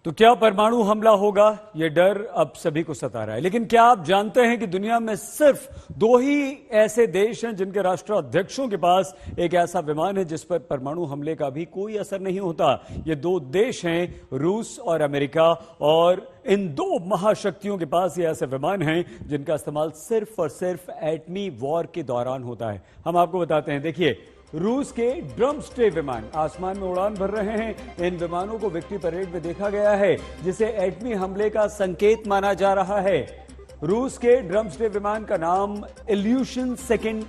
तो क्या परमाणु हमला होगा? यह डर अब सभी को सता रहा है। लेकिन क्या आप जानते हैं कि दुनिया में सिर्फ 2 ही ऐसे देश हैं जिनके राष्ट्राध्यक्षों के पास एक ऐसा विमान है जिस पर परमाणु हमले का भी कोई असर नहीं होता। ये 2 देश हैं, रूस और अमेरिका, और इन 2 महाशक्तियों के पास ये ऐसे विमान हैं जिनका इस्तेमाल सिर्फ और सिर्फ एटमी वॉर के दौरान होता है। हम आपको बताते हैं। देखिए, रूस के ड्रम्सटे विमान आसमान में उड़ान भर रहे हैं। इन विमानों को विक्ट्री परेड में देखा गया है, जिसे एटमी हमले का संकेत माना जा रहा है। रूस के ड्रम्सटे विमान का नाम इल्यूशन सेकंड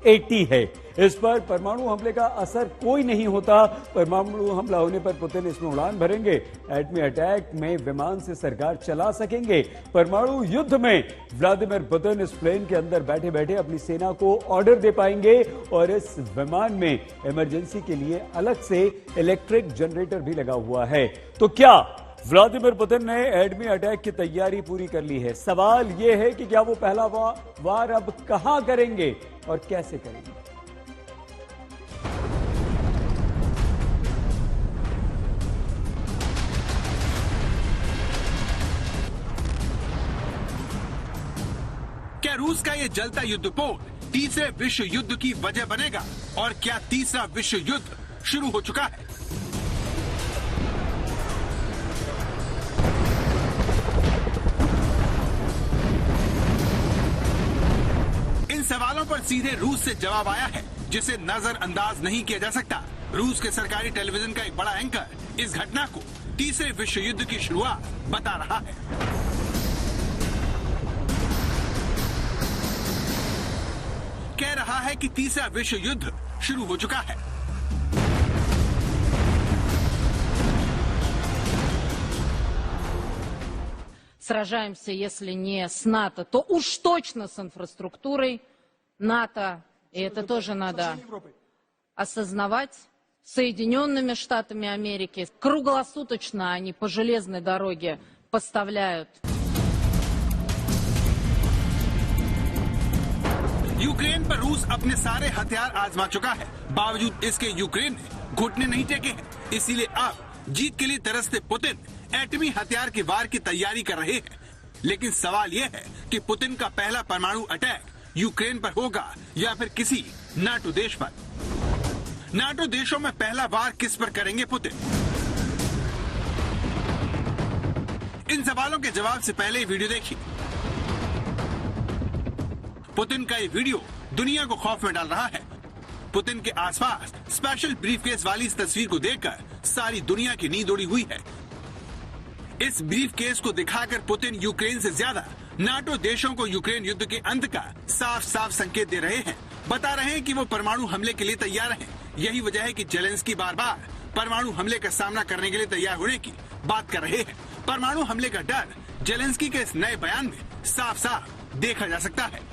80 है। इस पर परमाणु हमले का असर कोई नहीं होता। परमाणु हमला होने पर पुतिन इसमें उड़ान भरेंगे। एटमी अटैक में विमान से सरकार चला सकेंगे। परमाणु युद्ध में व्लादिमीर पुतिन इस प्लेन के अंदर बैठे बैठे अपनी सेना को ऑर्डर दे पाएंगे, और इस विमान में इमरजेंसी के लिए अलग से इलेक्ट्रिक जनरेटर भी लगा हुआ है। तो क्या व्लादिमीर पुतिन ने एटमी अटैक की तैयारी पूरी कर ली है? सवाल यह है कि क्या वो पहला वार अब कहां करेंगे और कैसे करेंगे? क्या रूस का ये जलता युद्धपोत तीसरे विश्व युद्ध की वजह बनेगा? और क्या तीसरा विश्व युद्ध शुरू हो चुका है? इन सवालों पर सीधे रूस से जवाब आया है, जिसे नजरअंदाज नहीं किया जा सकता। रूस के सरकारी टेलीविजन का एक बड़ा एंकर इस घटना को तीसरे विश्व युद्ध की शुरुआत बता रहा है। कह रहा है कि तीसरा विश्व युद्ध शुरू हो चुका है। Сражаемся, если не с НАТО, то уж точно с инфраструктурой НАТО. И это тоже надо осознавать. Соединенными Штатами Америки круглосуточно они по железной дороге поставляют. यूक्रेन पर रूस अपने सारे हथियार आजमा चुका है। बावजूद इसके यूक्रेन ने घुटने नहीं टेके हैं। इसीलिए अब जीत के लिए तरसते पुतिन एटमी हथियार के वार की तैयारी कर रहे हैं। लेकिन सवाल यह है कि पुतिन का पहला परमाणु अटैक यूक्रेन पर होगा या फिर किसी नाटो देश पर। नाटो देशों में पहला वार किस पर करेंगे पुतिन? इन सवालों के जवाब से पहले ही वीडियो देखिए। पुतिन का ये वीडियो दुनिया को खौफ में डाल रहा है। पुतिन के आसपास स्पेशल ब्रीफकेस वाली इस तस्वीर को देखकर सारी दुनिया की नींद उड़ी हुई है। इस ब्रीफकेस को दिखाकर पुतिन यूक्रेन से ज्यादा नाटो देशों को यूक्रेन युद्ध के अंत का साफ साफ संकेत दे रहे हैं। बता रहे हैं कि वो परमाणु हमले के लिए तैयार हैं। यही वजह है कि जेलेंस्की बार बार परमाणु हमले का सामना करने के लिए तैयार होने की बात कर रहे हैं। परमाणु हमले का डर जेलेंस्की के इस नए बयान में साफ साफ देखा जा सकता है।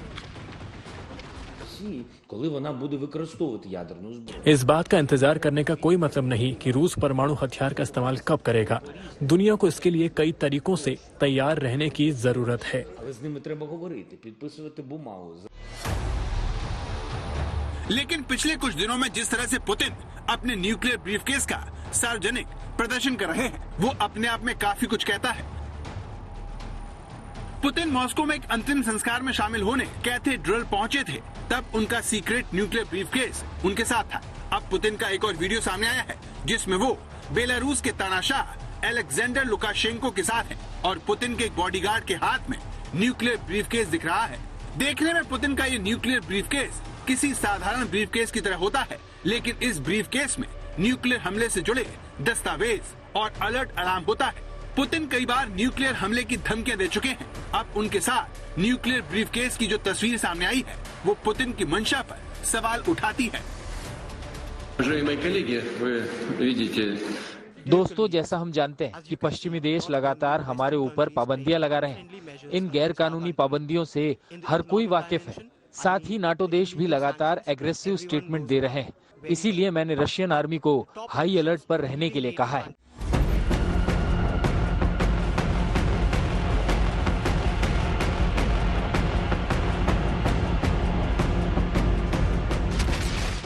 इस बात का इंतजार करने का कोई मतलब नहीं कि रूस परमाणु हथियार का इस्तेमाल कब करेगा। दुनिया को इसके लिए कई तरीकों से तैयार रहने की जरूरत है। लेकिन पिछले कुछ दिनों में जिस तरह से पुतिन अपने न्यूक्लियर ब्रीफकेस का सार्वजनिक प्रदर्शन कर रहे हैं, वो अपने आप में काफी कुछ कहता है। पुतिन मॉस्को में एक अंतिम संस्कार में शामिल होने कैथेड्रल पहुंचे थे, तब उनका सीक्रेट न्यूक्लियर ब्रीफकेस उनके साथ था। अब पुतिन का एक और वीडियो सामने आया है, जिसमें वो बेलारूस के तानाशाह अलेक्जेंडर लुकाशेंको के साथ है, और पुतिन के एक बॉडीगार्ड के हाथ में न्यूक्लियर ब्रीफकेस दिख रहा है। देखने में पुतिन का ये न्यूक्लियर ब्रीफकेस किसी साधारण ब्रीफकेस की तरह होता है, लेकिन इस ब्रीफकेस में न्यूक्लियर हमले से जुड़े दस्तावेज और अलर्ट अलार्म होता है। पुतिन कई बार न्यूक्लियर हमले की धमकियां दे चुके हैं। अब उनके साथ न्यूक्लियर ब्रीफकेस की जो तस्वीर सामने आई है, वो पुतिन की मंशा पर सवाल उठाती है। दोस्तों, जैसा हम जानते हैं कि पश्चिमी देश लगातार हमारे ऊपर पाबंदियां लगा रहे हैं। इन गैर कानूनी पाबंदियों से हर कोई वाकिफ है। साथ ही नाटो देश भी लगातार एग्रेसिव स्टेटमेंट दे रहे हैं। इसीलिए मैंने रशियन आर्मी को हाई अलर्ट पर रहने के लिए कहा है।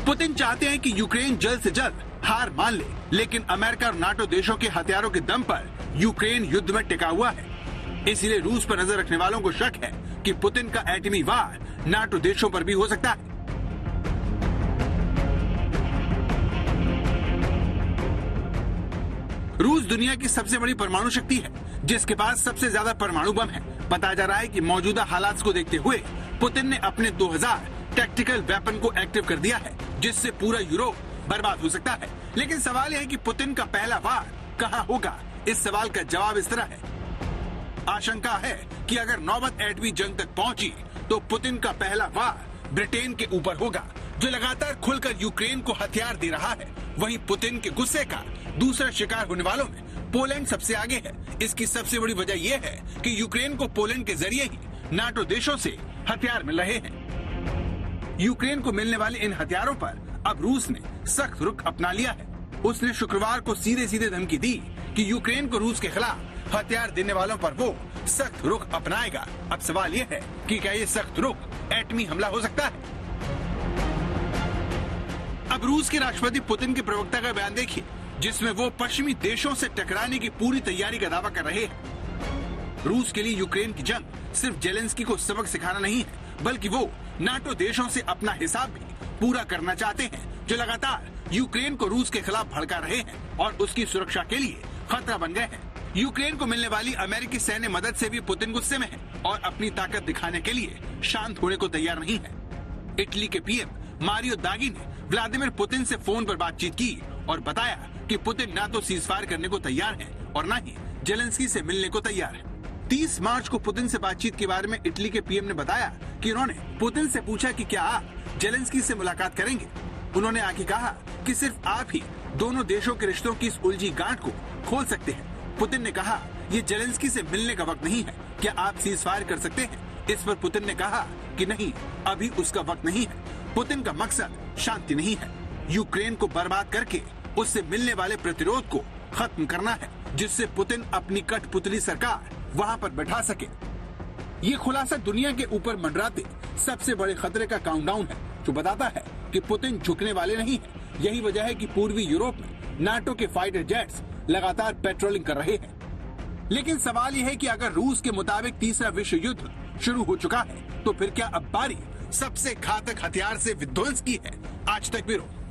पुतिन चाहते हैं कि यूक्रेन जल्द से जल्द हार मान ले, लेकिन अमेरिका और नाटो देशों के हथियारों के दम पर यूक्रेन युद्ध में टिका हुआ है। इसलिए रूस पर नजर रखने वालों को शक है कि पुतिन का एटमी वार नाटो देशों पर भी हो सकता है। रूस दुनिया की सबसे बड़ी परमाणु शक्ति है, जिसके पास सबसे ज्यादा परमाणु बम है। बताया जा रहा है कि मौजूदा हालात को देखते हुए पुतिन ने अपने 2000 टैक्टिकल वेपन को एक्टिव कर दिया है, जिससे पूरा यूरोप बर्बाद हो सकता है। लेकिन सवाल यह है कि पुतिन का पहला वार कहां होगा। इस सवाल का जवाब इस तरह है। आशंका है कि अगर नौबत एटमी जंग तक पहुंची तो पुतिन का पहला वार ब्रिटेन के ऊपर होगा, जो लगातार खुलकर यूक्रेन को हथियार दे रहा है। वहीं पुतिन के गुस्से का दूसरा शिकार होने वालों में पोलैंड सबसे आगे है। इसकी सबसे बड़ी वजह यह है कि यूक्रेन को पोलैंड के जरिए ही नाटो देशों से हथियार मिल रहे हैं। यूक्रेन को मिलने वाले इन हथियारों पर अब रूस ने सख्त रुख अपना लिया है। उसने शुक्रवार को सीधे सीधे धमकी दी कि यूक्रेन को रूस के खिलाफ हथियार देने वालों पर वो सख्त रुख अपनाएगा। अब सवाल ये है कि क्या ये सख्त रुख एटमी हमला हो सकता है। अब रूस के राष्ट्रपति पुतिन के प्रवक्ता का बयान देखिए, जिसमें वो पश्चिमी देशों से टकराने की पूरी तैयारी का दावा कर रहे हैं। रूस के लिए यूक्रेन की जंग सिर्फ जेलेंस्की को सबक सिखाना नहीं है, बल्कि वो नाटो देशों से अपना हिसाब भी पूरा करना चाहते हैं, जो लगातार यूक्रेन को रूस के खिलाफ भड़का रहे हैं और उसकी सुरक्षा के लिए खतरा बन गए हैं। यूक्रेन को मिलने वाली अमेरिकी सैन्य मदद से भी पुतिन गुस्से में है और अपनी ताकत दिखाने के लिए शांत होने को तैयार नहीं है। इटली के पीएम मारियो दागी ने व्लादिमीर पुतिन से फोन पर बातचीत की और बताया कि पुतिन न तो सीजफायर करने को तैयार है और न ही जेलेंस्की से मिलने को तैयार है। 30 मार्च को पुतिन से बातचीत के बारे में इटली के पीएम ने बताया कि उन्होंने पुतिन से पूछा कि क्या आप जेलेंस्की से मुलाकात करेंगे। उन्होंने आगे कहा कि सिर्फ आप ही दोनों देशों के रिश्तों की इस उलझी गांठ को खोल सकते हैं। पुतिन ने कहा, ये जेलेंस्की से मिलने का वक्त नहीं है, क्या आप सीजफायर कर सकते हैं। इस पर पुतिन ने कहा कि नहीं, अभी उसका वक्त नहीं है। पुतिन का मकसद शांति नहीं है, यूक्रेन को बर्बाद करके उससे मिलने वाले प्रतिरोध को खत्म करना है, जिससे पुतिन अपनी कठपुतली सरकार वहां पर बैठा सके। ये खुलासा दुनिया के ऊपर मंडराते सबसे बड़े खतरे का काउंटडाउन है, जो बताता है कि पुतिन झुकने वाले नहीं है। यही वजह है कि पूर्वी यूरोप में नाटो के फाइटर जेट्स लगातार पेट्रोलिंग कर रहे हैं। लेकिन सवाल यह है कि अगर रूस के मुताबिक तीसरा विश्व युद्ध शुरू हो चुका है, तो फिर क्या अब बारी सबसे घातक हथियार से विध्वंस की है। आज तक ब्यूरो।